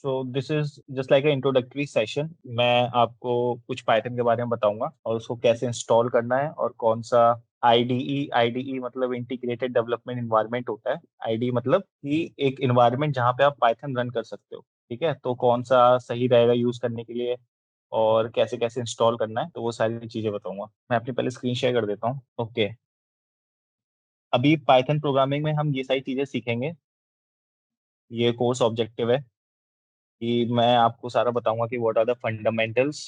So this is just like a introductory session. मैं आपको कुछ पाइथन के बारे में बताऊंगा और उसको कैसे इंस्टॉल करना है और कौन सा आईडीई मतलब इंटीग्रेटेड डेवलपमेंट इन्वायरमेंट होता है। आईडीई मतलब कि एक इन्वायरमेंट जहाँ पे आप पाइथन रन कर सकते हो। ठीक है, तो कौन सा सही रहेगा यूज करने के लिए और कैसे कैसे इंस्टॉल करना है, तो वो सारी चीजें बताऊंगा। मैं अपनी पहले स्क्रीन शेयर कर देता हूँ। ओके, अभी पाइथन प्रोग्रामिंग में हम ये सारी चीजें सीखेंगे। ये कोर्स ऑब्जेक्टिव है कि मैं आपको सारा बताऊंगा कि व्हाट आर द फंडामेंटल्स,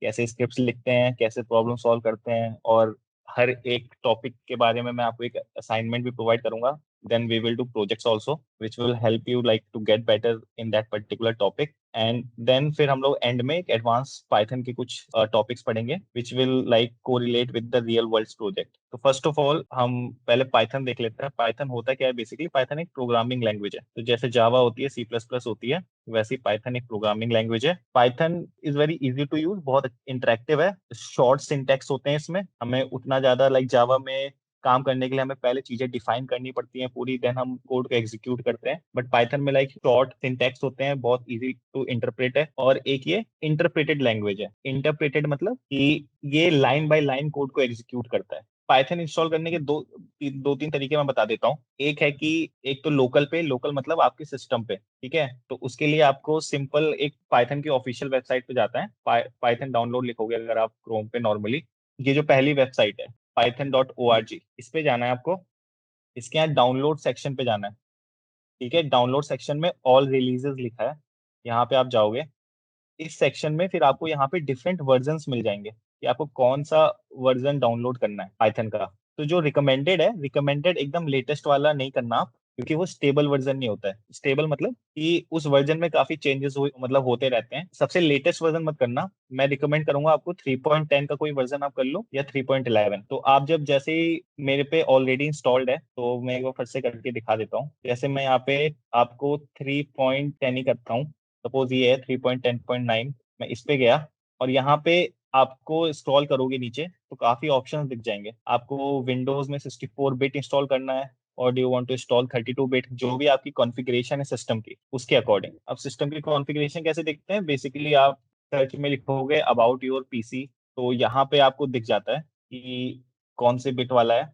कैसे स्क्रिप्ट्स लिखते हैं, कैसे प्रॉब्लम सॉल्व करते हैं, और हर एक टॉपिक के बारे में मैं आपको एक असाइनमेंट भी प्रोवाइड करूंगा। Then we will do projects also which will help you like to get better in that particular topic. And then फिर हम लोग एंड में एक एडवांस पाइथन के कुछ टॉपिक्स पढ़ेंगे which will like correlate with the real world project. तो first of all हम पहले पाइथन देख लेते हैं। पाइथन होता क्या है? बेसिकली पाइथन एक प्रोग्रामिंग लैंग्वेज है। तो जैसे जावा होती है, सी प्लस प्लस होती है, वैसे ही पाइथन एक प्रोग्रामिंग लैंग्वेज है। Python is very easy to use, बहुत इंटरेक्टिव है। शॉर्ट सिंटेक्स होते हैं इसमें। हमें उतना ज्यादा लाइक जावा में काम करने के लिए हमें पहले चीजें डिफाइन करनी पड़ती हैं पूरी, देन हम कोड को एग्जीक्यूट करते हैं। बट पाइथन में लाइक शॉर्ट सिंटेक्स होते हैं, बहुत इजी टू इंटरप्रेट है। और एक ये इंटरप्रेटेड लैंग्वेज है। इंटरप्रेटेड मतलब कि ये लाइन बाय लाइन कोड को एग्जीक्यूट करता है। पाइथन इंस्टॉल करने के दो तीन तरीके मैं बता देता हूँ। एक है कि एक तो लोकल पे, लोकल मतलब आपके सिस्टम पे। ठीक है, तो उसके लिए आपको सिंपल एक पाइथन की ऑफिशियल वेबसाइट पे जाता है। पाइथन डाउनलोड लिखोगे अगर आप क्रोम पे नॉर्मली, ये जो पहली वेबसाइट है python.org, इस पे जाना है आपको। इसके यहाँ डाउनलोड सेक्शन पे जाना है। ठीक है, डाउनलोड सेक्शन में ऑल रिलीजेस लिखा है, यहाँ पे आप जाओगे। इस सेक्शन में फिर आपको यहाँ पे डिफरेंट वर्जन्स मिल जाएंगे कि आपको कौन सा वर्जन डाउनलोड करना है पाइथन का। तो जो रिकमेंडेड है, रिकमेंडेड एकदम लेटेस्ट वाला नहीं करना आप, क्योंकि वो स्टेबल वर्जन नहीं होता है। स्टेबल मतलब कि उस वर्जन में काफी चेंजेस मतलब होते रहते हैं। सबसे लेटेस्ट वर्जन मत करना। मैं रिकमेंड करूंगा आपको 3.10 का कोई वर्जन आप कर लो, या 3.11। तो आप जब जैसे ही, मेरे पे ऑलरेडी इंस्टॉल्ड है तो मैं एक बार फिर से करके दिखा देता हूँ। जैसे मैं यहाँ पे आपको 3.10 ही करता हूँ। सपोज ये है 3.10.9। मैं इस पे गया और यहाँ पे आपको स्क्रॉल करोगे नीचे तो काफी ऑप्शंस दिख जाएंगे। आपको विंडोज में 64 बिट इंस्टॉल करना है, और do you want to install 32 bit, जो भी आपकी कॉन्फ़िगरेशन है सिस्टम की उसके अकॉर्डिंग। अब सिस्टम की कॉन्फ़िगरेशन कैसे देखते हैं? बेसिकली आप सर्च में लिखोगे अबाउट योर पीसी, तो यहाँ पे आपको दिख जाता है कि कौन से बिट वाला है।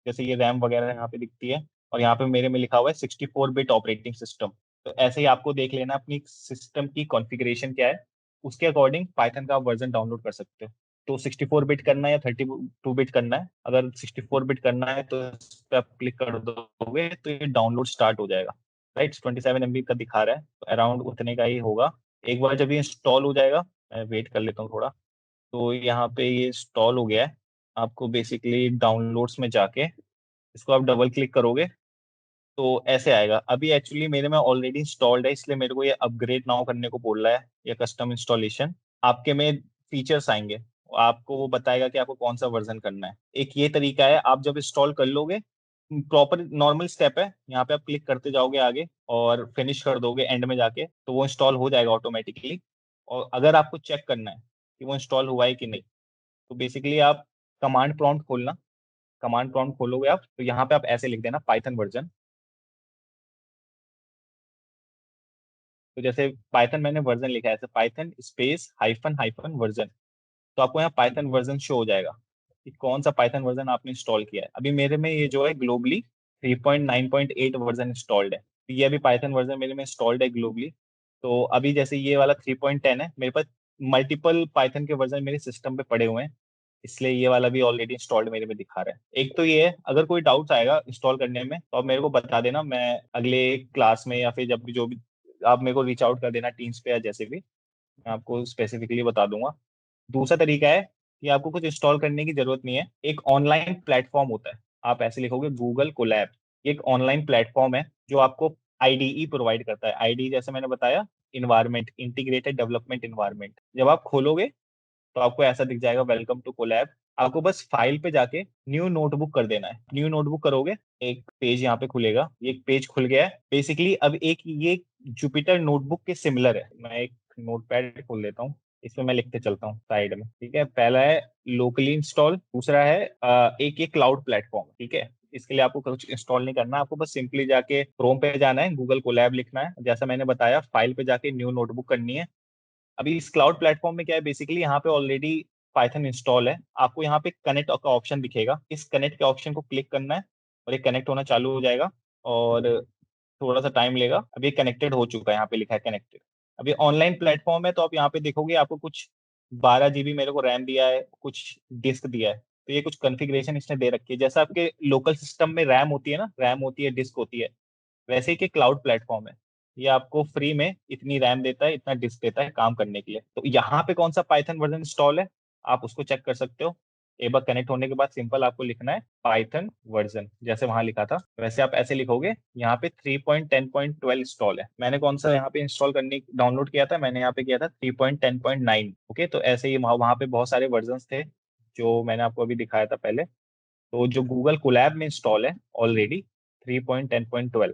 जैसे ये रैम वगैरह यहाँ पे दिखती है, और यहाँ पे मेरे में लिखा हुआ है 64 बिट ऑपरेटिंग सिस्टम। तो ऐसे ही आपको देख लेना अपनी सिस्टम की कॉन्फ़िगरेशन क्या है, उसके अकॉर्डिंग पाइथन का आप वर्जन डाउनलोड कर सकते हो। तो 64 बिट करना है या 32 बिट करना है? अगर 64 बिट करना है तो इस पे आप क्लिक कर दोगे तो ये डाउनलोड स्टार्ट हो जाएगा। राइट, 27 MB का दिखा रहा है, तो अराउंड उतने का ही होगा। एक बार जब ये इंस्टॉल हो जाएगा, मैं वेट कर लेता हूँ थोड़ा। तो यहाँ पे ये इंस्टॉल हो गया है। आपको बेसिकली डाउनलोड्स में जाके इसको आप डबल क्लिक करोगे तो ऐसे आएगा। अभी एक्चुअली मेरे में ऑलरेडी इंस्टॉल्ड है, इसलिए मेरे को ये अपग्रेड नाउ करने को बोल रहा है, या कस्टम इंस्टॉलेशन। आपके में फीचर्स आएंगे, आपको वो बताएगा कि आपको कौन सा वर्जन करना है। एक ये तरीका है, आप जब इंस्टॉल कर लोगे, प्रॉपर नॉर्मल स्टेप है, यहाँ पे आप क्लिक करते जाओगे आगे और फिनिश कर दोगे एंड में जाके, तो वो इंस्टॉल हो जाएगा ऑटोमेटिकली। और अगर आपको चेक करना है कि वो इंस्टॉल हुआ है कि नहीं, तो बेसिकली आप कमांड प्रॉम्प्ट खोलना। कमांड प्रॉम्प्ट खोलोगे आप, तो यहाँ पे आप ऐसे लिख देना पाइथन वर्जन। तो जैसे पाइथन मैंने वर्जन लिखा है, ऐसे Python space hyphen hyphen version, तो आपको यहाँ पाइथन वर्जन शो हो जाएगा कि कौन सा पाइथन वर्जन आपने इंस्टॉल किया है। अभी मेरे में ये जो है ग्लोबली 3.9.8 वर्जन इंस्टॉल्ड है, तो ये अभी पाइथन वर्जन मेरे में इंस्टॉल्ड है ग्लोबली। तो अभी जैसे ये वाला 3.10 है, मेरे पास मल्टीपल पाइथन के वर्जन मेरे सिस्टम पे पड़े हुए हैं, इसलिए ये वाला भी ऑलरेडी इंस्टॉल्ड मेरे में दिखा रहा है। एक तो ये है, अगर कोई डाउट्स आएगा इंस्टॉल करने में तो आप मेरे को बता देना। मैं अगले क्लास में या फिर जब भी जो भी आप मेरे को रीच आउट कर देना टीम्स पे या जैसे भी, मैं आपको स्पेसिफिकली बता दूंगा। दूसरा तरीका है कि आपको कुछ इंस्टॉल करने की जरूरत नहीं है। एक ऑनलाइन प्लेटफॉर्म होता है, आप ऐसे लिखोगे गूगल कोलैब। ये एक ऑनलाइन प्लेटफॉर्म है जो आपको आईडीई प्रोवाइड करता है। आईडीई जैसे मैंने बताया, इन्वायरमेंट, इंटीग्रेटेड डेवलपमेंट इन्वायरमेंट। जब आप खोलोगे तो आपको ऐसा दिख जाएगा, वेलकम टू कोलैब। आपको बस फाइल पे जाके न्यू नोटबुक कर देना है। न्यू नोटबुक करोगे, एक पेज यहाँ पे खुलेगा। ये एक पेज खुल गया है। बेसिकली अब एक ये जुपिटर नोटबुक के सिमिलर है। मैं एक नोटपैड खोल लेता हूँ, इसमें मैं लिखते चलता हूँ साइड में। ठीक है, पहला है लोकली इंस्टॉल, दूसरा है एक ये क्लाउड प्लेटफॉर्म। ठीक है, इसके लिए आपको कुछ इंस्टॉल नहीं करना है, आपको बस सिंपली जाके क्रोम पे जाना है, गूगल कोलैब लिखना है, जैसा मैंने बताया फाइल पे जाके न्यू नोटबुक करनी है। अभी इस क्लाउड प्लेटफॉर्म में क्या है, बेसिकली यहाँ पे ऑलरेडी पाइथन इंस्टॉल है। आपको यहाँ पे कनेक्ट का ऑप्शन दिखेगा, इस कनेक्ट के ऑप्शन को क्लिक करना है और ये कनेक्ट होना चालू हो जाएगा। और थोड़ा सा टाइम लेगा। अभी कनेक्टेड हो चुका है, यहाँ पे लिखा है कनेक्टेड। अभी ऑनलाइन प्लेटफॉर्म है, तो आप यहाँ पे देखोगे आपको कुछ 12 GB मेरे को रैम दिया है, कुछ डिस्क दिया है। तो ये कुछ कॉन्फ़िगरेशन इसने दे रखी है, जैसा आपके लोकल सिस्टम में रैम होती है ना, रैम होती है, डिस्क होती है, वैसे ही कि क्लाउड प्लेटफॉर्म है। ये आपको फ्री में इतनी रैम देता है, इतना डिस्क देता है काम करने के लिए। तो यहाँ पे कौन सा पाइथन वर्जन इंस्टॉल है, आप उसको चेक कर सकते हो। एक बार कनेक्ट होने के बाद सिंपल आपको लिखना है पाइथन वर्जन, जैसे वहां लिखा था वैसे आप ऐसे लिखोगे। यहाँ पे 3.10.12 इंस्टॉल है। मैंने कौन सा यहाँ पे इंस्टॉल करने डाउनलोड किया था, मैंने यहाँ पे किया था 3.10.9। ओके, तो ऐसे ही वहां वहां पे बहुत सारे वर्जन थे जो मैंने आपको अभी दिखाया था पहले। तो जो गूगल कोलैब में इंस्टॉल है ऑलरेडी 3.10.12।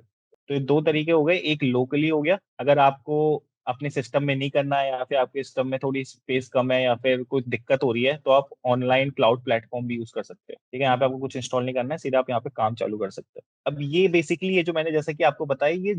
तो ये दो तरीके हो गए, एक लोकली हो गया, अगर आपको अपने सिस्टम में नहीं करना है या फिर आपके सिस्टम में थोड़ी स्पेस कम है या फिर कुछ दिक्कत हो रही है, तो आप ऑनलाइन क्लाउड प्लेटफॉर्म भी यूज कर सकते हो। ठीक है, यहाँ पे आपको कुछ इंस्टॉल नहीं करना है, सीधा आप यहाँ पे काम चालू कर सकते हो। अब ये बेसिकली ये जो मैंने जैसे कि आपको बताया, ये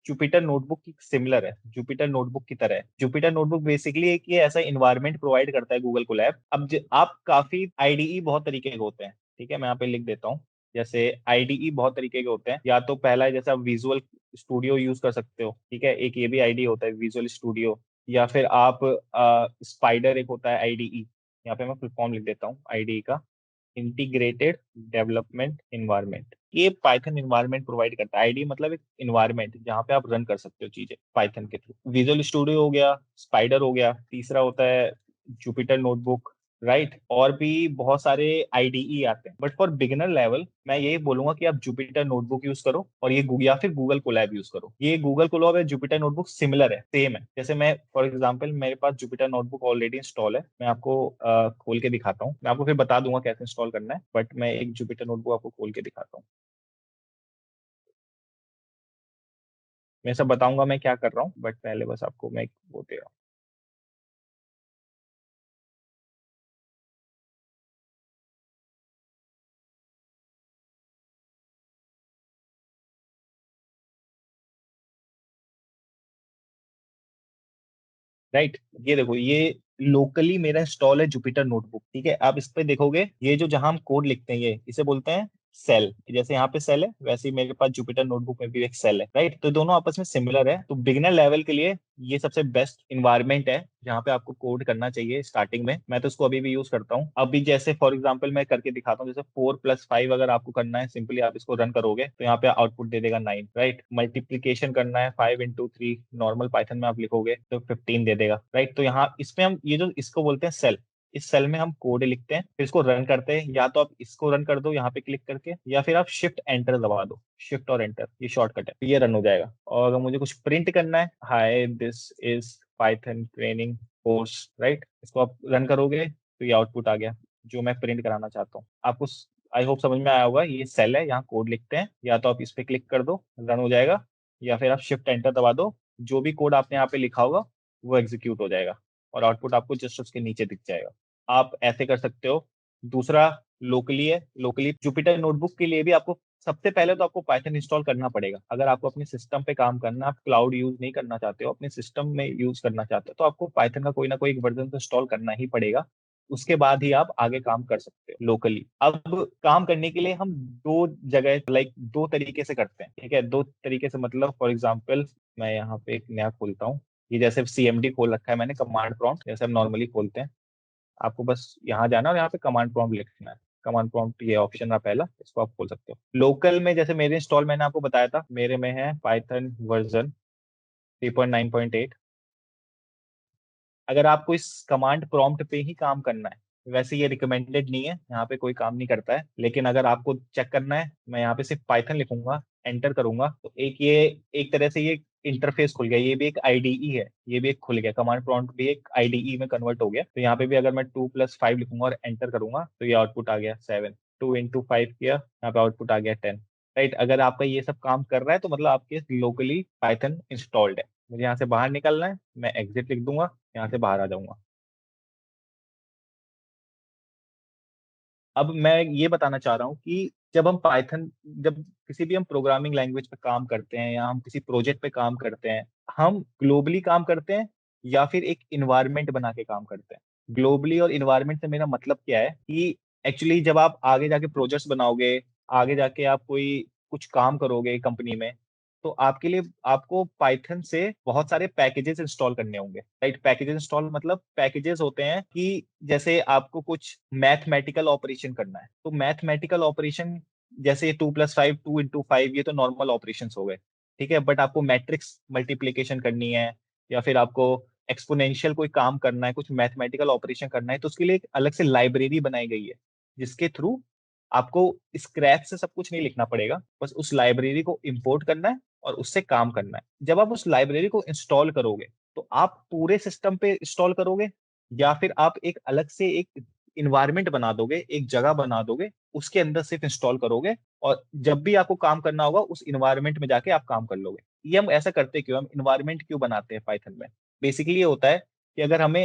जुपिटर नोटबुक की सिमिलर है, जुपिटर नोटबुक की तरह है। जुपिटर नोटबुक बेसिकली एक ये ऐसा इन्वायरमेंट प्रोवाइड करता है गूगल कोलैब। अब आप काफी आईडीई बहुत तरीके के होते हैं, ठीक है, मैं यहाँ पे लिख देता हूँ। जैसे आईडीई बहुत तरीके के होते हैं, या तो पहला है जैसे आप विजुअल स्टूडियो यूज कर सकते हो, ठीक है, एक ये भी आईडी होता है विजुअल स्टूडियो। या फिर आप स्पाइडर एक होता है आईडीई, यहाँ पे मैं फुल फॉर्म लिख देता हूँ आईडीई का, इंटीग्रेटेड डेवलपमेंट इन्वायरमेंट। ये पाइथन इन्वायरमेंट प्रोवाइड करता है। आईडी मतलब एक इन्वायरमेंट जहाँ पे आप रन कर सकते हो चीजें पाइथन के थ्रू। विजुअल स्टूडियो हो गया, स्पाइडर हो गया, तीसरा होता है जुपिटर नोटबुक, राइट। और भी बहुत सारे आईडीई आते हैं, बट फॉर बिगिनर लेवल मैं यही बोलूंगा कि आप जुपिटर नोटबुक यूज करो, और ये या फिर गूगल कोलैब यूज करो। ये गूगल कोलैब है, जुपिटर नोटबुक सिमिलर है, सेम है। जैसे मैं फॉर एग्जांपल मेरे पास जुपिटर नोटबुक ऑलरेडी इंस्टॉल है, मैं आपको खोल के दिखाता हूँ। मैं आपको फिर बता दूंगा कैसे इंस्टॉल करना है, बट मैं एक जुपिटर नोटबुक आपको खोल के दिखाता हूँ। मैं सब बताऊंगा मैं क्या कर रहा हूँ, बट पहले बस आपको मैं वो दे रहा हूँ। राइट, ये देखो, ये लोकली मेरा इंस्टॉल है जुपिटर नोटबुक, ठीक है। आप इस पे देखोगे, ये जो जहां हम कोड लिखते हैं, ये इसे बोलते हैं सेल। जैसे यहाँ पे सेल है, वैसे ही मेरे पास जुपिटर नोटबुक में भी एक सेल है, राइट। तो दोनों आपस में सिमिलर है। तो बिगिनर लेवल के लिए ये सबसे बेस्ट इन्वायरमेंट है जहाँ पे आपको कोड करना चाहिए स्टार्टिंग में। मैं तो इसको अभी भी यूज करता हूँ। अभी जैसे फॉर एग्जाम्पल मैं करके दिखाता हूँ, जैसे 4+5 अगर आपको करना है, सिंपली आप इसको रन करोगे तो यहाँ पे आउटपुट दे देगा 9, राइट। मल्टीप्लीकेशन करना है 5 into 3, नॉर्मल पाइथन में आप लिखोगे तो 15 दे देगा, राइट। तो यहाँ इसमें हम ये जो इसको बोलते हैं सेल, इस सेल में हम कोड लिखते हैं, फिर इसको रन करते हैं। या तो आप इसको रन कर दो यहाँ पे क्लिक करके, या फिर आप शिफ्ट एंटर दबा दो, शिफ्ट और एंटर, ये शॉर्टकट है, तो ये रन हो जाएगा। और अगर मुझे कुछ प्रिंट करना है, hi this is Python training course, right, इसको आप रन करोगे तो ये आउटपुट आ गया जो मैं प्रिंट कराना चाहता हूँ आपको। आई होप समझ में आया होगा। ये सेल है, यहाँ कोड लिखते हैं, या तो आप इस पे क्लिक कर दो, रन हो जाएगा, या फिर आप शिफ्ट एंटर दबा दो, जो भी कोड आपने यहाँ पे लिखा होगा वो एग्जीक्यूट हो जाएगा, और आउटपुट आपको जस्ट उसके नीचे दिख जाएगा। आप ऐसे कर सकते हो। दूसरा लोकली है, लोकली जुपिटर नोटबुक के लिए भी आपको सबसे पहले तो आपको पाइथन इंस्टॉल करना पड़ेगा। अगर आपको अपने सिस्टम पे काम करना, आप क्लाउड यूज नहीं करना चाहते हो, अपने सिस्टम में यूज करना चाहते हो, तो आपको पाइथन का कोई ना कोई एक वर्जन तो इंस्टॉल करना ही पड़ेगा। उसके बाद ही आप आगे काम कर सकते हो लोकली। अब काम करने के लिए हम दो जगह, लाइक दो तरीके से करते हैं, ठीक है। दो तरीके से मतलब फॉर एग्जांपल मैं यहाँ पे एक नया खोलता हूँ। ये जैसे सीएमडी खोल रखा है मैंने, कमांड प्रॉम्प्ट, जैसे हम नॉर्मली खोलते हैं। आपको बस यहाँ जाना और यहाँ पे कमांड प्रॉम्प्ट लिखना है। कमांड प्रॉम्प्ट ये ऑप्शन है पहला, इसको आप खोल सकते हो। लोकल में जैसे मेरे इंस्टॉल मैंने आपको बताया था, मेरे में है पाइथन वर्जन 3.9.8। अगर आपको इस कमांड प्रॉम्प्ट पे ही काम करना है, वैसे ये रिकमेंडेड नहीं है, यहाँ पे कोई काम नहीं करता है, लेकिन अगर आपको चेक करना है, मैं यहाँ पे सिर्फ पाइथन लिखूंगा, एंटर करूंगा, तो एक ये एक तरह से ये इंटरफेस खुल गया। ये भी एक आईडीई है, ये भी एक खुल गया, कमांड प्रॉम्प्ट भी एक आईडीई में कन्वर्ट हो गया। तो यहाँ पे भी अगर मैं 2+5 लिखूंगा और एंटर करूंगा तो ये आउटपुट आ गया 7। 2 into 5 किया, यहाँ पे आउटपुट आ गया 10, राइट। अगर आपका ये सब काम कर रहा है तो मतलब आपके लोकली पाइथन इंस्टॉल्ड है। मुझे यहाँ से बाहर निकलना है, मैं एग्जिट लिख दूंगा, यहाँ से बाहर आ जाऊंगा। अब मैं ये बताना चाह रहा हूँ कि जब किसी भी हम प्रोग्रामिंग लैंग्वेज पे काम करते हैं या हम किसी प्रोजेक्ट पे काम करते हैं, हम ग्लोबली काम करते हैं या फिर एक इन्वायरमेंट बना के काम करते हैं। ग्लोबली और इन्वायरमेंट से मेरा मतलब क्या है कि एक्चुअली जब आप आगे जाके प्रोजेक्ट्स बनाओगे, आगे जाके आप कोई कुछ काम करोगे कंपनी में, तो आपके लिए आपको पाइथन से बहुत सारे पैकेजेस इंस्टॉल करने होंगे, राइट। पैकेजेस इंस्टॉल मतलब पैकेजेस होते हैं कि जैसे आपको कुछ मैथमेटिकल ऑपरेशन करना है, तो मैथमेटिकल ऑपरेशन जैसे 2+5 2 × 5, ये तो नॉर्मल ऑपरेशन हो गए, ठीक है। बट आपको मैट्रिक्स मल्टीप्लीकेशन करनी है या फिर आपको एक्सपोनेंशियल कोई काम करना है, कुछ मैथमेटिकल ऑपरेशन करना है, तो उसके लिए एक अलग से लाइब्रेरी बनाई गई है, जिसके थ्रू आपको स्क्रैच से सब कुछ नहीं लिखना पड़ेगा, बस उस लाइब्रेरी को इंपोर्ट करना है और उससे काम करना है। जब आप उस लाइब्रेरी को इंस्टॉल करोगे, तो आप पूरे सिस्टम पे इंस्टॉल करोगे या फिर आप एक अलग से एक इन्वायरमेंट बना दोगे, एक जगह बना दोगे, उसके अंदर सिर्फ इंस्टॉल करोगे और जब भी आपको काम करना होगा उस इन्वायरमेंट में जाके आप काम कर लोगे। ये हम ऐसा करते क्यों, हम इन्वायरमेंट क्यों बनाते हैं पाइथन में? बेसिकली ये होता है कि अगर हम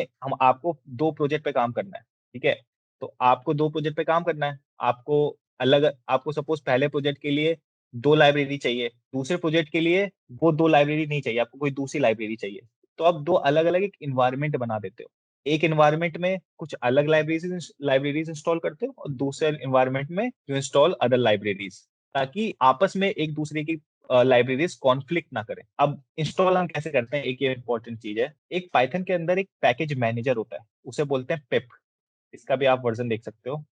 आपको दो प्रोजेक्ट पे काम करना है, ठीक है, तो आपको दो प्रोजेक्ट पे काम करना है, आपको सपोज पहले प्रोजेक्ट के लिए दो लाइब्रेरी चाहिए, दूसरे प्रोजेक्ट के लिए वो दो लाइब्रेरी नहीं चाहिए, आपको कोई दूसरी लाइब्रेरी चाहिए, तो आप दो अलग अलग एक इन्वायरमेंट बना देते हो। एक इन्वायरमेंट में कुछ अलग लाइब्रेरीज लाइब्रेरीज इंस्टॉल करते हो और दूसरे इन्वायरमेंट में यू इंस्टॉल अदर लाइब्रेरीज, ताकि आपस में एक दूसरे की लाइब्रेरीज कॉन्फ्लिक्ट ना करें। अब इंस्टॉल हम कैसे करते हैं, एक ये इंपॉर्टेंट चीज है। एक पाइथन के अंदर एक पैकेज मैनेजर होता है, उसे बोलते हैं पिप। इसका भी आप वर्जन देख सकते हो,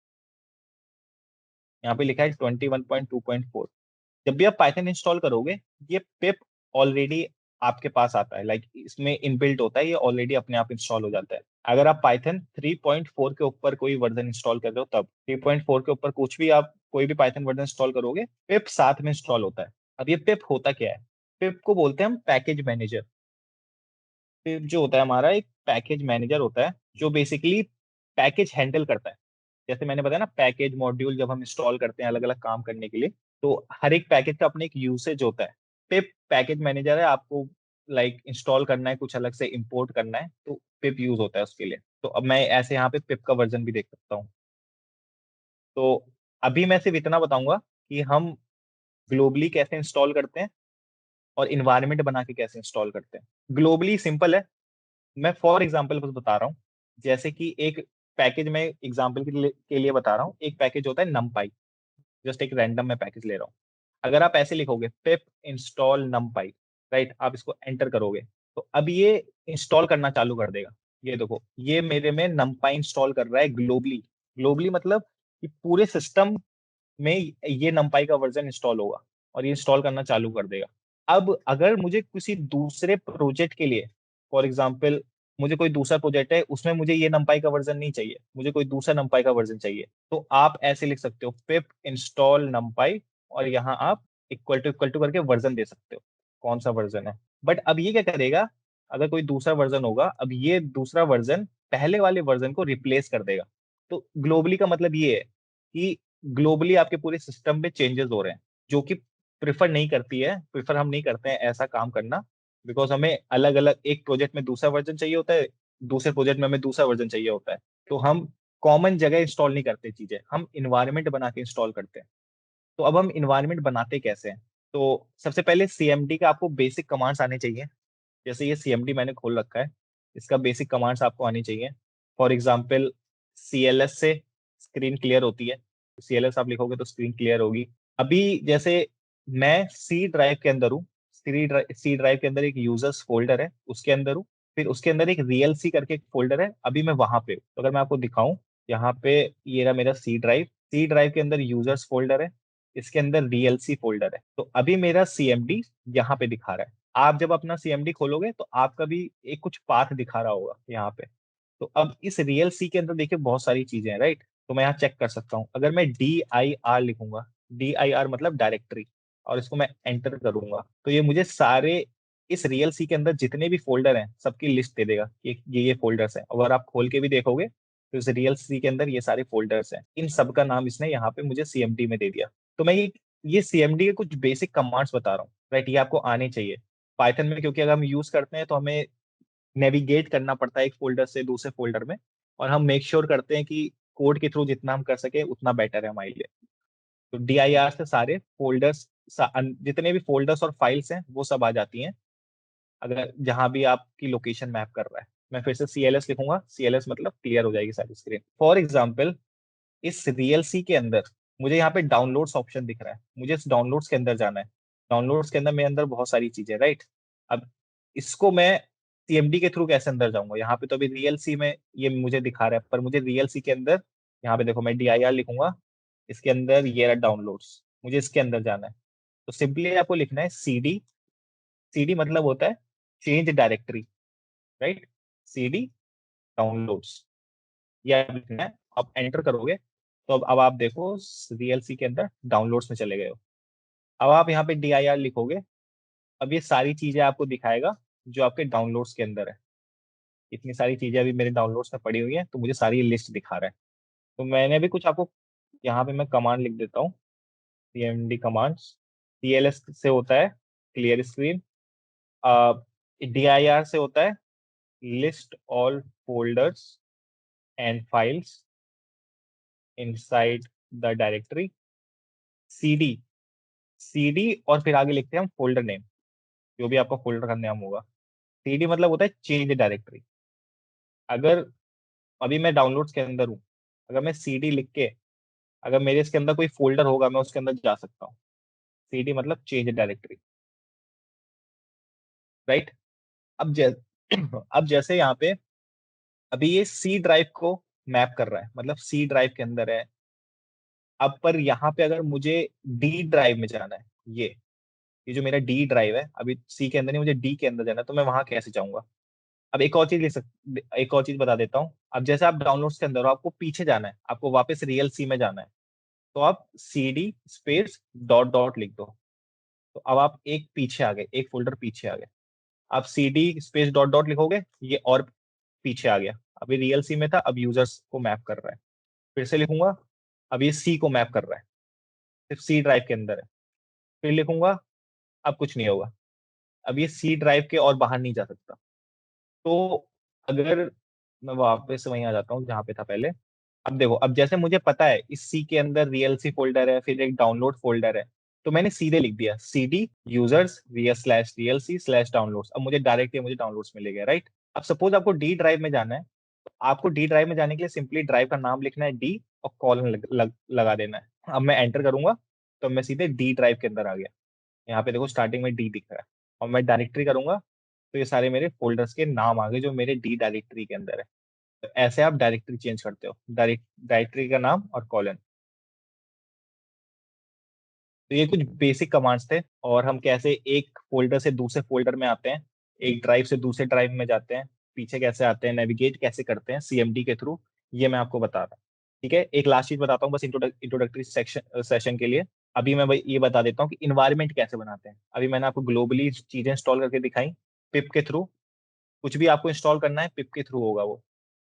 यहाँ पे लिखा है 21.2.4। जब भी आप पाइथन इंस्टॉल करोगे, ये पिप ऑलरेडी आपके पास आता है, लाइक इसमें इनबिल्ट होता है, ये ऑलरेडी अपने आप इंस्टॉल हो जाता है। अगर आप पाइथन 3.4 के ऊपर कोई वर्जन इंस्टॉल कर रहे हो, तब 3.4 के ऊपर कुछ भी आप कोई भी पाइथन वर्जन इंस्टॉल करोगे, पिप साथ में इंस्टॉल होता है। अब ये पिप होता क्या है? पिप को बोलते हैं हम पैकेज मैनेजर। पिप जो होता है हमारा एक पैकेज मैनेजर होता है, जो बेसिकली पैकेज हैंडल करता है। जैसे मैंने बताया ना, पैकेज मॉड्यूल जब हम इंस्टॉल करते हैं अलग अलग काम करने के लिए, तो हर एक पैकेज का अपने एक यूसेज होता है। पिप पैकेज मैनेजर है, आपको लाइक इंस्टॉल करना है, कुछ अलग से इंपोर्ट करना है, तो पिप यूज होता है उसके लिए। तो अब मैं ऐसे यहाँ पे पिप का वर्जन भी देख सकता हूँ। तो अभी मैं सिर्फ इतना बताऊंगा कि हम ग्लोबली कैसे इंस्टॉल करते हैं और इन्वायरमेंट बना के कैसे इंस्टॉल करते हैं। ग्लोबली सिंपल है, मैं फॉर एग्जाम्पल बस बता रहा हूँ। जैसे कि एक पैकेज में एग्जाम्पल के लिए बता रहा हूँ, एक पैकेज होता है numpy। जस्ट एक रैंडम मैं पैकेज ले रहा हूँ। अगर आप ऐसे लिखोगे पिप इंस्टॉल numpy, राइट, आप इसको एंटर करोगे, तो अब ये इंस्टॉल करना चालू कर देगा। ये देखो, ये मेरे में numpy इंस्टॉल कर रहा है ग्लोबली। ग्लोबली मतलब कि पूरे सिस्टम में ये numpy का वर्जन इंस्टॉल होगा और ये इंस्टॉल करना चालू कर देगा। अब अगर मुझे किसी दूसरे प्रोजेक्ट के लिए, फॉर एग्जाम्पल मुझे कोई दूसरा प्रोजेक्ट है, उसमें मुझे ये numpy का वर्जन नहीं चाहिए, मुझे कोई दूसरा numpy का वर्जन चाहिए, तो आप ऐसे लिख सकते हो पिप इंस्टॉल numpy और यहाँ आप इक्वल टू करके वर्जन दे सकते हो, कौन सा वर्जन है। बट अब ये क्या करेगा, अगर कोई दूसरा वर्जन होगा, अब ये दूसरा वर्जन पहले वाले वर्जन को रिप्लेस कर देगा। तो ग्लोबली का मतलब ये है कि ग्लोबली आपके पूरे सिस्टम में चेंजेस हो रहे हैं, जो कि प्रिफर हम नहीं करते हैं ऐसा काम करना। बिकॉज हमें अलग अलग एक प्रोजेक्ट में दूसरा वर्जन चाहिए होता है, दूसरे प्रोजेक्ट में हमें दूसरा वर्जन चाहिए होता है, तो हम कॉमन जगह इंस्टॉल नहीं करते चीजें, हम इन्वायरमेंट बना के इंस्टॉल करते हैं। तो अब हम इन्वायरमेंट बनाते कैसे हैं? तो सबसे पहले सीएमडी का आपको बेसिक कमांड्स आने चाहिए। जैसे ये सीएमडी मैंने खोल रखा है, इसका बेसिक कमांड्स आपको आनी चाहिए। फॉर एग्जाम्पल सीएलएस से स्क्रीन क्लियर होती है, सीएलएस आप लिखोगे तो स्क्रीन क्लियर होगी। अभी जैसे मैं सी ड्राइव के अंदर हूँ, सी ड्राइव के अंदर एक यूजर्स फोल्डर है, उसके अंदर हूँ। फिर उसके अंदर एक रियल सी करके एक फोल्डर है, अभी मैं वहां पे हूँ। तो अगर मैं आपको दिखाऊं, यहाँ पे ये रहा मेरा सी ड्राइव के अंदर यूजर्स फोल्डर है, इसके अंदर वीएलसी फोल्डर है। तो अभी मेरा सीएमडी यहाँ पे दिखा रहा है। आप जब अपना सीएमडी खोलोगे तो आपका भी एक कुछ पाथ दिखा रहा होगा यहाँ पे। तो अब इस रियल सी के अंदर देखिए बहुत सारी चीजें हैं, राइट। तो मैं यहाँ चेक कर सकता हूँ, अगर मैं DIR लिखूंगा, DIR मतलब डायरेक्टरी, और इसको मैं एंटर करूंगा, तो ये मुझे सारे इस रियल सी के अंदर जितने भी फोल्डर हैं सबकी लिस्ट दे देगा कि ये फोल्डर्स हैं। अगर आप खोल के भी देखोगे तो इस रियल सी के अंदर ये सारे फोल्डर्स हैं, इन सब का नाम इसने यहाँ पे मुझे सीएमडी में दे दिया। तो मैं ये सीएमडी के कुछ बेसिक कमांड्स बता रहा हूँ, राइट, ये आपको आने चाहिए पाइथन में, क्योंकि अगर हम यूज करते हैं तो हमें नेविगेट करना पड़ता है एक फोल्डर से दूसरे फोल्डर में, और हम मेक श्योर करते हैं कि कोड के थ्रू जितना हम कर सके उतना बेटर है हमारे लिए। तो DIR से सारे फोल्डर्स, जितने भी फोल्डर्स और फाइल्स हैं वो सब आ जाती हैं, अगर जहां भी आपकी लोकेशन मैप कर रहा है। मैं फिर से CLS लिखूंगा, CLS मतलब क्लियर हो जाएगी सारी स्क्रीन। फॉर एग्जाम्पल, इस VLC के अंदर मुझे यहाँ पे डाउनलोड्स ऑप्शन दिख रहा है, मुझे इस डाउनलोड्स के अंदर जाना है। डाउनलोड्स के अंदर मेरे अंदर बहुत सारी चीजें, राइट। अब इसको मैं CMD के थ्रू कैसे अंदर जाऊंगा? यहाँ पे तो अभी VLC में ये मुझे दिखा रहा है, पर मुझे VLC के अंदर, यहाँ पे देखो मैं DIR लिखूंगा, इसके अंदर ये रहा डाउनलोड्स, मुझे इसके अंदर जाना है। तो सिंपली आपको लिखना है CD। CD मतलब होता है change directory, right. CD downloads, ये आप लिखना है। आप एंटर करोगे तो अब आप देखो VLC के अंदर डाउनलोड्स में चले गए हो। अब आप यहाँ पे DIR लिखोगे, अब ये सारी चीजें आपको दिखाएगा जो आपके डाउनलोड्स के अंदर है। इतनी सारी चीजें अभी मेरे डाउनलोड्स में पड़ी हुई हैं, तो मुझे सारी लिस्ट दिखा रहा है। तो मैंने भी कुछ आपको, यहाँ पे मैं कमांड लिख देता हूँ, CMD कमांड्स। TLS से होता है क्लियर स्क्रीन, DIR से होता है list all folders and files inside the directory. CD, CD और फिर आगे लिखते हैं हम फोल्डर नेम, जो भी आपका फोल्डर का नाम होगा। CD मतलब होता है चेंज डायरेक्टरी। अगर अभी मैं डाउनलोड्स के अंदर हूँ, अगर मैं CD लिख के, अगर मेरे इसके अंदर कोई फोल्डर होगा मैं उसके अंदर जा सकता हूँ। CD मतलब चेंज डायरेक्टरी, राइट। अब अब जैसे यहाँ पे अभी ये C ड्राइव को मैप कर रहा है, मतलब C ड्राइव के अंदर है। अब पर यहाँ पे अगर मुझे D ड्राइव में जाना है, ये जो मेरा D ड्राइव है, अभी C के अंदर नहीं, मुझे D के अंदर जाना है, तो मैं वहां कैसे जाऊंगा? अब एक और चीज बता देता हूँ। अब जैसे आप डाउनलोड्स के अंदर हो, आपको पीछे जाना है, आपको वापस रियल सी में जाना है, तो आप CD स्पेस डॉट डॉट लिख दो। तो अब आप एक पीछे आ गए, एक फोल्डर पीछे आ गए। आप CD स्पेस डॉट डॉट लिखोगे, ये और पीछे आ गया। अभी रियल सी में था, अब यूजर्स को मैप कर रहा है। फिर से लिखूंगा, अब ये C को मैप कर रहा है, सिर्फ C ड्राइव के अंदर है। फिर लिखूंगा, अब कुछ नहीं होगा, अब ये C ड्राइव के और बाहर नहीं जा सकता। तो अगर मैं वापस से वहीं आ जाता हूँ जहाँ पे था पहले। अब देखो, अब जैसे मुझे पता है इस C के अंदर VLC फोल्डर है, फिर एक डाउनलोड फोल्डर है, तो मैंने सीधे लिख दिया CD users VS/VLC slash downloads. अब मुझे डायरेक्ट मुझे डाउनलोड्स मिल गया, राइट। अब सपोज आपको D ड्राइव में जाना है, तो आपको D ड्राइव में जाने के लिए सिंपली ड्राइव का नाम लिखना है D, और कॉलन लगा देना है। अब मैं एंटर करूंगा तो मैं सीधे D ड्राइव के अंदर आ गया। यहाँ पे देखो स्टार्टिंग में D दिख रहा है, और मैं डायरेक्टरी करूंगा तो ये सारे मेरे फोल्डर्स के नाम आ गए जो मेरे D डायरेक्टरी के अंदर है। तो ऐसे आप डायरेक्टरी चेंज करते हो, डायरेक्टरी का नाम और कॉलन। तो ये कुछ बेसिक कमांड्स थे, और हम कैसे एक फोल्डर से दूसरे फोल्डर में आते हैं, एक ड्राइव से दूसरे ड्राइव में जाते हैं, पीछे कैसे आते हैं, नेविगेट कैसे करते हैं CMD के थ्रू, ये मैं आपको बता रहा हूँ। ठीक है, एक लास्ट चीज बताता हूँ बस इंट्रोडक्टरी सेक्शन सेशन के लिए। अभी मैं ये बता देता हूँ कि इन्वायरमेंट कैसे बनाते हैं। अभी मैंने आपको ग्लोबली चीजें इंस्टॉल करके दिखाई, पिप के थ्रू। कुछ भी आपको इंस्टॉल करना है पिप के थ्रू होगा वो।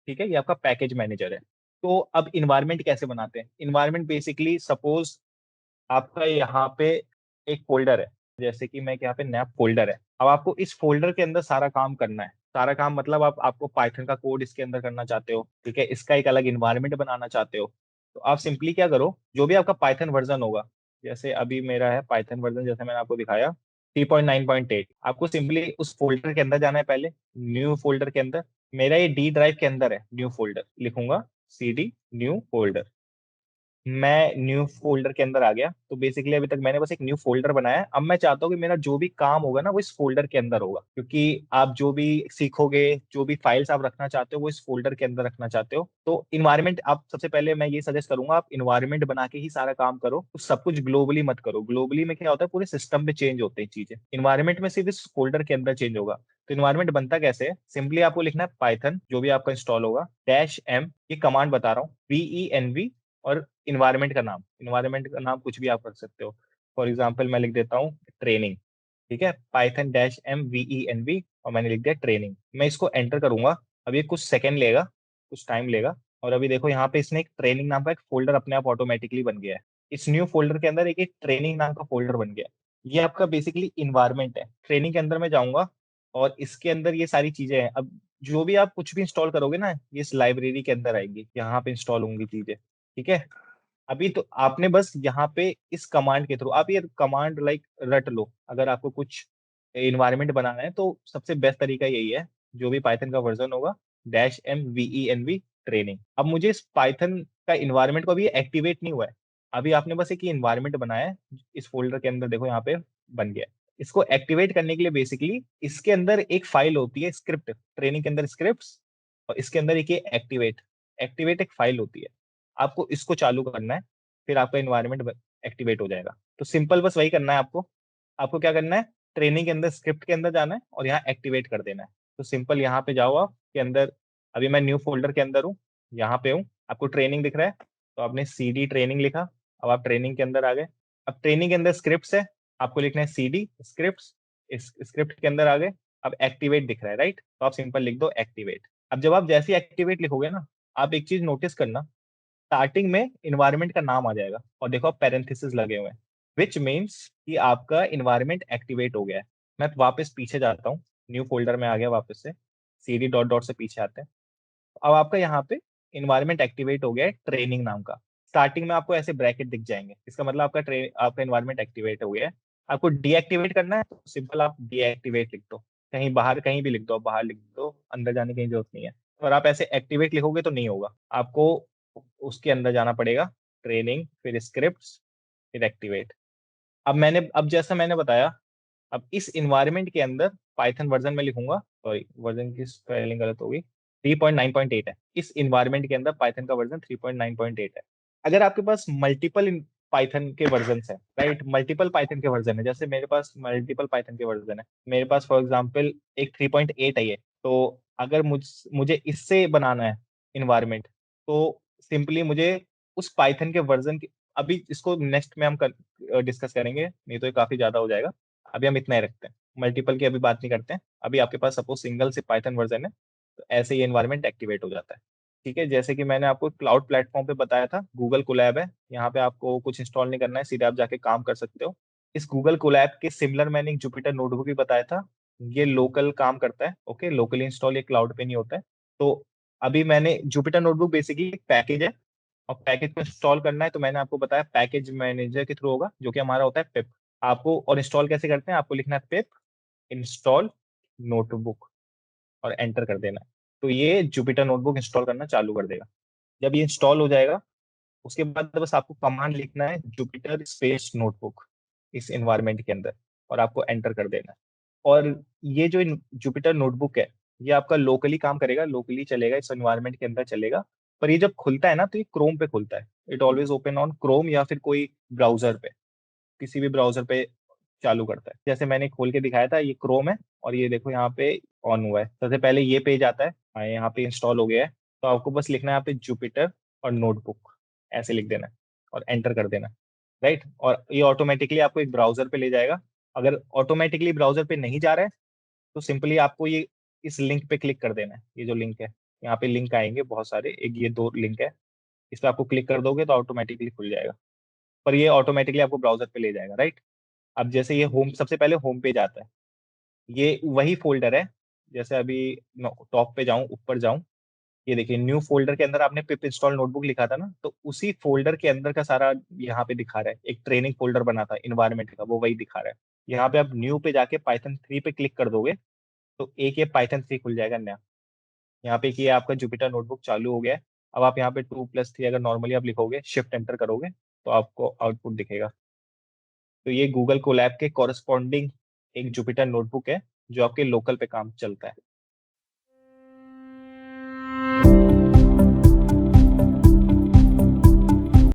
ठीक है, ये आपका पैकेज मैनेजर है। तो अब इन्वायरमेंट कैसे बनाते हैं? इन्वायरमेंट बेसिकली, सपोज आपका यहाँ पे एक फोल्डर है, जैसे कि मैं यहाँ पे नैप फोल्डर है। अब आपको इस फोल्डर के अंदर सारा काम करना है। सारा काम मतलब आपको पाइथन का कोड इसके अंदर करना चाहते हो, ठीक है, इसका एक अलग इन्वायरमेंट बनाना चाहते हो, तो आप सिंपली क्या करो, जो भी आपका पाइथन वर्जन होगा, जैसे अभी मेरा है पाइथन वर्जन, जैसे मैंने आपको दिखाया 3.9.8, आपको सिंपली उस फोल्डर के अंदर जाना है पहले, न्यू फोल्डर के अंदर। मेरा ये D ड्राइव के अंदर है, न्यू फोल्डर लिखूंगा, CD न्यू फोल्डर। मैं न्यू फोल्डर के अंदर आ गया। तो बेसिकली अभी तक मैंने बस एक न्यू फोल्डर बनाया है। अब मैं चाहता हूँ कि मेरा जो भी काम होगा ना वो इस फोल्डर के अंदर होगा, क्योंकि आप जो भी सीखोगे, जो भी फाइल्स आप रखना चाहते हो वो इस फोल्डर के अंदर रखना चाहते हो। तो इन्वायरमेंट, आप सबसे पहले मैं ये सजेस्ट करूंगा, आप इन्वायरमेंट बना के ही सारा काम करो, तो सब कुछ ग्लोबली मत करो। ग्लोबली में क्या होता है, पूरे सिस्टम पे चेंज होते हैं चीजें, इन्वायरमेंट में सिर्फ इस फोल्डर के अंदर चेंज होगा। तो इन्वायरमेंट बनता कैसे है? सिंपली आपको लिखना है पाइथन, जो भी आपका इंस्टॉल होगा, -m, ये कमांड बता रहा हूँ, VENV, और इन्वायरमेंट का नाम कुछ भी आप रख सकते हो। फॉर एग्जाम्पल मैं लिख देता हूँ ट्रेनिंग। ठीक है, Python -MVENV, और मैंने लिख दिया ट्रेनिंग। मैं इसको एंटर करूंगा, अब ये कुछ सेकंड लेगा, कुछ टाइम लेगा, और अभी देखो यहाँ पे इसने एक ट्रेनिंग नाम का एक फोल्डर अपने आप ऑटोमेटिकली बन गया है। इस न्यू फोल्डर के अंदर एक ट्रेनिंग नाम का फोल्डर बन गया। ये आपका बेसिकली इन्वायरमेंट है। ट्रेनिंग के अंदर मैं जाऊंगा, और इसके अंदर ये सारी चीजें हैं। अब जो भी आप कुछ भी इंस्टॉल करोगे ना, ये इस लाइब्रेरी के अंदर आएंगी, यहाँ पे इंस्टॉल होंगी चीजें। ठीक है, अभी तो आपने बस यहाँ पे इस कमांड के थ्रू आप ये कमांड लाइक रट लो। अगर आपको कुछ इन्वायरमेंट बनाना है तो सबसे बेस्ट तरीका यही है, जो भी पाइथन का वर्जन होगा -MVENV ट्रेनिंग। अब मुझे इस पाइथन का इन्वायरमेंट को अभी एक्टिवेट नहीं हुआ है, अभी आपने बस एक इन्वायरमेंट बनाया है, इस फोल्डर के अंदर देखो यहाँ पे बन गया है। इसको एक्टिवेट करने के लिए बेसिकली इसके अंदर एक फाइल होती है स्क्रिप्ट, ट्रेनिंग के अंदर स्क्रिप्ट, और इसके अंदर एक ये एक्टिवेट, एक्टिवेट एक फाइल होती है। आपको इसको चालू करना है, फिर आपका इन्वायरमेंट एक्टिवेट हो जाएगा। तो सिंपल बस वही करना है आपको। आपको क्या करना है, ट्रेनिंग के अंदर स्क्रिप्ट के अंदर जाना है और यहाँ एक्टिवेट कर देना है। तो सिंपल यहाँ पे जाओ आप के अंदर, अभी मैं न्यू फोल्डर के अंदर हूँ, यहाँ पे हूँ, आपको ट्रेनिंग दिख रहा है, तो आपने CD ट्रेनिंग लिखा। अब आप ट्रेनिंग के अंदर आ गए। अब ट्रेनिंग के अंदर स्क्रिप्ट है, आपको लिखना है CD स्क्रिप्ट। इस स्क्रिप्ट के अंदर आ गए। अब एक्टिवेट दिख रहा है राइट, तो आप सिंपल लिख दो एक्टिवेट। अब जब आप जैसे एक्टिवेट लिखोगे ना, आप एक चीज नोटिस करना, स्टार्टिंग में इन्वायरमेंट का नाम आ जाएगा और देखो आप पैरेंथेसिस लगे हुए हैं, विच मीन्स कि आपका इन्वायरमेंट एक्टिवेट हो गया है। मैं वापस पीछे जाता हूँ, न्यू फोल्डर में आ गया वापस से, CD डॉट डॉट से पीछे आते हैं। अब आपका यहाँ पे इन्वायरमेंट एक्टिवेट हो गया है ट्रेनिंग नाम का। स्टार्टिंग में आपको ऐसे ब्रैकेट दिख जाएंगे, इसका मतलब आपका इन्वायरमेंट एक्टिवेट हो गया है। आपको डीएक्टिवेट करना है तो सिंपल आप डीएक्टिवेट लिख दो, कहीं बाहर कहीं भी लिख दो, बाहर लिख दो, अंदर जाने की जरूरत नहीं है। और आप ऐसे एक्टिवेट लिखोगे तो नहीं होगा, आपको उसके अंदर जाना पड़ेगा, ट्रेनिंग फिर स्क्रिप्ट फिर एक्टिवेट। अब जैसा मैंने बताया, अब इस इन्वायरमेंट के अंदर पाइथन वर्जन में लिखूंगा, सॉरी वर्जन की स्पेलिंग गलत होगी, 3.9.8 है। इस इन्वायरमेंट के अंदर पाइथन का वर्जन 3.9.8 है। अगर आपके पास मल्टीपल पाइथन के वर्जन है, राइट, मल्टीपल पाइथन के वर्जन है, जैसे मेरे पास मल्टीपल पाइथन के वर्जन है, मेरे पास फॉर एग्जांपल एक 3.8 है ये, तो अगर मुझे इससे बनाना है इन्वायरमेंट, तो सिंपली मुझे उस पाइथन के वर्जन की, अभी इसको नेक्स्ट में हम डिस्कस करेंगे, नहीं तो ये काफी ज्यादा हो जाएगा। अभी हम इतना ही रखते हैं, मल्टीपल की अभी बात नहीं करते हैं। अभी आपके पास सपोज सिंगल से पाइथन वर्जन है, तो ऐसे ही एनवायरनमेंट एक्टिवेट हो जाता है। ठीक है, जैसे कि मैंने आपको क्लाउड प्लेटफॉर्म पे बताया था, गूगल कोलैब है, यहाँ पे आपको कुछ इंस्टॉल नहीं करना है, सीधे आप जाके काम कर सकते हो। इस गूगल कोलैब के सिमिलर मैंने एक जुपिटर नोटबुक भी बताया था, ये लोकल काम करता है, ओके, लोकली इंस्टॉल, ये क्लाउड पे नहीं होता है। तो अभी मैंने जुपिटर नोटबुक बेसिकली एक पैकेज है, और पैकेज को इंस्टॉल करना है तो मैंने आपको बताया पैकेज मैनेजर के थ्रू होगा, जो कि हमारा होता है पिप। आपको और इंस्टॉल कैसे करते हैं, आपको लिखना है पिप इंस्टॉल नोटबुक और एंटर कर देना है। तो ये जुपिटर नोटबुक इंस्टॉल करना चालू कर देगा। जब ये इंस्टॉल हो जाएगा, उसके बाद बस आपको कमांड लिखना है जुपिटर स्पेस नोटबुक इस एनवायरनमेंट के अंदर, और आपको एंटर कर देना है। और ये जो जुपिटर नोटबुक है, ये आपका लोकली काम करेगा, लोकली चलेगा, इस एनवायरनमेंट के अंदर चलेगा। पर ये जब खुलता है ना, तो ये क्रोम पे खुलता है, it always open on Chrome या फिर कोई ब्राउजर पे, किसी भी ब्राउजर पे चालू करता है। जैसे मैंने खोल के दिखाया था, ये क्रोम है, और ये देखो यहाँ पे ऑन हुआ है। सबसे पहले ये पेज आता है, हाँ यहाँ पे इंस्टॉल हो गया है, तो आपको बस लिखना है यहाँ पे जुपिटर और नोटबुक, ऐसे लिख देना है और एंटर कर देना, राइट। और ये ऑटोमेटिकली आपको एक ब्राउजर पे ले जाएगा। अगर ऑटोमेटिकली ब्राउजर पे नहीं जा रहा है, तो सिंपली आपको ये इस लिंक पे क्लिक कर देना है, ये जो लिंक है, यहाँ पे लिंक आएंगे बहुत सारे, एक ये 2 लिंक है, इस पे आपको क्लिक कर दोगे तो ऑटोमेटिकली खुल जाएगा। पर ये ऑटोमेटिकली आपको ब्राउजर पे ले जाएगा, राइट। अब जैसे ये होम, सबसे पहले होम पेज आता है, ये वही फोल्डर है। जैसे अभी टॉप पे जाऊं, ऊपर जाऊं, ये देखिए न्यू फोल्डर के अंदर आपने पिप इंस्टॉल नोटबुक लिखा था ना, तो उसी फोल्डर के अंदर का सारा यहाँ पे दिखा रहा है। एक ट्रेनिंग फोल्डर बना था इन्वायरमेंट का, वो वही दिखा रहा है। यहाँ पे आप न्यू पे जाके पाइथन 3 पे क्लिक कर दोगे, तो एक ये पाइथन 3 खुल जाएगा नया। यहाँ पे कि ये आपका जुपिटर नोटबुक चालू हो गया है। अब आप यहाँ पे 2+3 अगर नॉर्मली आप लिखोगे, शिफ्ट एंटर करोगे, तो आपको आउटपुट दिखेगा। तो ये गूगल कोलैब के कॉरस्पॉन्डिंग एक जुपिटर नोटबुक है, जो आपके लोकल पे काम चलता है।